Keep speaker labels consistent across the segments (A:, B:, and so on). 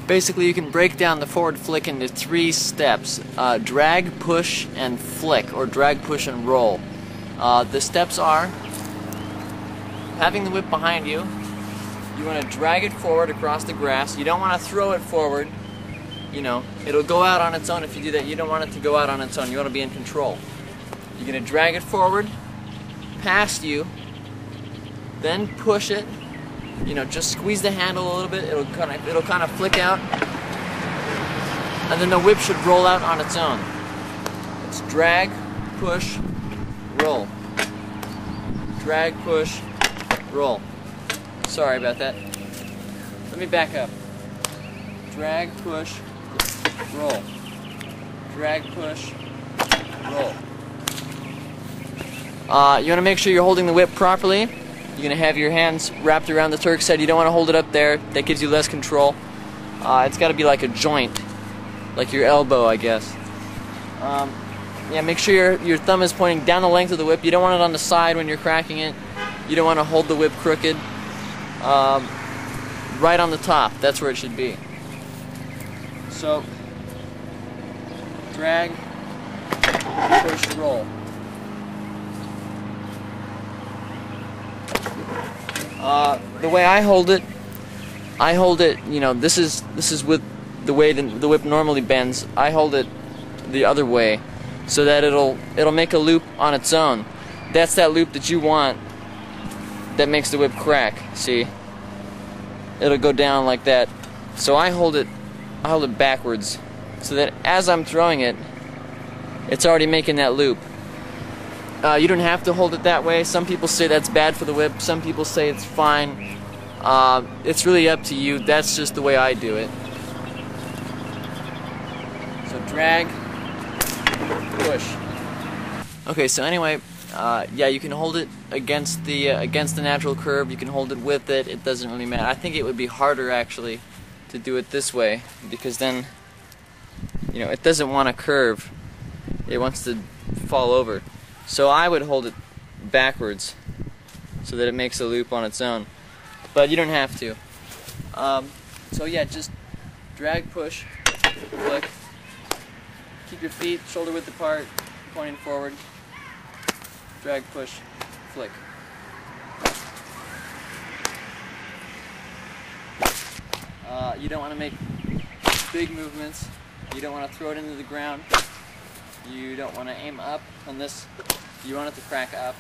A: Basically, you can break down the forward flick into 3 steps: drag, push, and flick, or drag, push, and roll. The steps are having the whip behind you. You want to drag it forward across the grass. You don't want to throw it forward. You know, it'll go out on its own if you do that. You don't want it to go out on its own. You want to be in control. You're going to drag it forward, past you, then push it. You know, just squeeze the handle a little bit. It'll kind of flick out, and then the whip should roll out on its own. It's drag, push, roll. Drag, push, roll. Sorry about that. Let me back up. Drag, push, roll. Drag, push, roll. You want to make sure you're holding the whip properly. You're going to have your hands wrapped around the Turk's head. You don't want to hold it up there. That gives you less control. It's got to be like a joint, like your elbow, I guess. Yeah, make sure your thumb is pointing down the length of the whip. You don't want it on the side when you're cracking it. You don't want to hold the whip crooked. Right on the top, that's where it should be. So, drag, push, roll. The way I hold it, you know, this is with the way the whip normally bends. I hold it the other way, so that it'll make a loop on its own. That's that loop that you want that makes the whip crack. See, it'll go down like that. So I hold it backwards, so that as I'm throwing it, it's already making that loop. You don't have to hold it that way. Some people say that's bad for the whip. Some people say it's fine. It's really up to you. That's just the way I do it. So drag, push. Okay, so anyway, yeah, you can hold it against the natural curve. You can hold it with it. It doesn't really matter. I think it would be harder actually to do it this way, because then, you know, it doesn't want to curve. It wants to fall over. So I would hold it backwards so that it makes a loop on its own. But you don't have to. So yeah, just drag, push, flick. Keep your feet shoulder width apart, pointing forward. Drag, push, flick. You don't want to make big movements. You don't want to throw it into the ground. You don't want to aim up on this. You want it to crack up.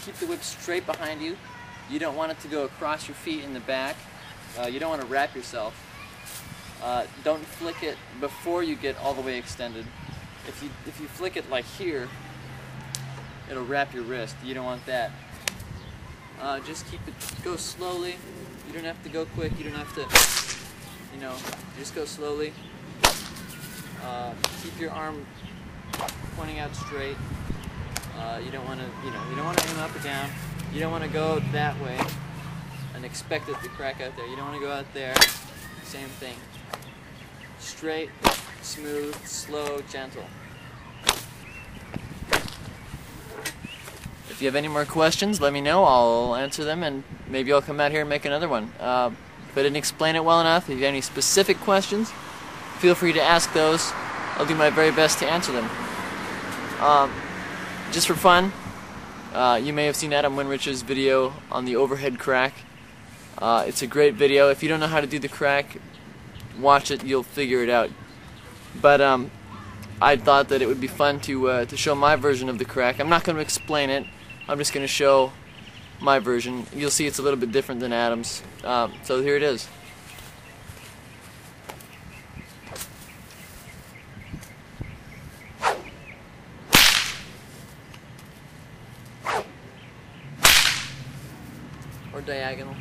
A: Keep the whip straight behind you. You don't want it to go across your feet in the back. You don't want to wrap yourself. Don't flick it before you get all the way extended. If you flick it like here, it'll wrap your wrist. You don't want that. Just go slowly. You don't have to go quick. You don't have to, you know, just go slowly. Keep your arm pointing out straight. You don't want to, you don't want to aim up or down. You don't want to go that way and expect it to crack out there. You don't want to go out there. Same thing. Straight, smooth, slow, gentle. If you have any more questions, let me know. I'll answer them, and maybe I'll come out here and make another one. If I didn't explain it well enough, if you have any specific questions, feel free to ask those. I'll do my very best to answer them. Just for fun, you may have seen Adam Winrich's video on the overhead crack. It's a great video. If you don't know how to do the crack, watch it, you'll figure it out. But I thought that it would be fun to show my version of the crack. I'm not going to explain it. I'm just going to show my version. You'll see it's a little bit different than Adam's. So here it is. Or diagonal.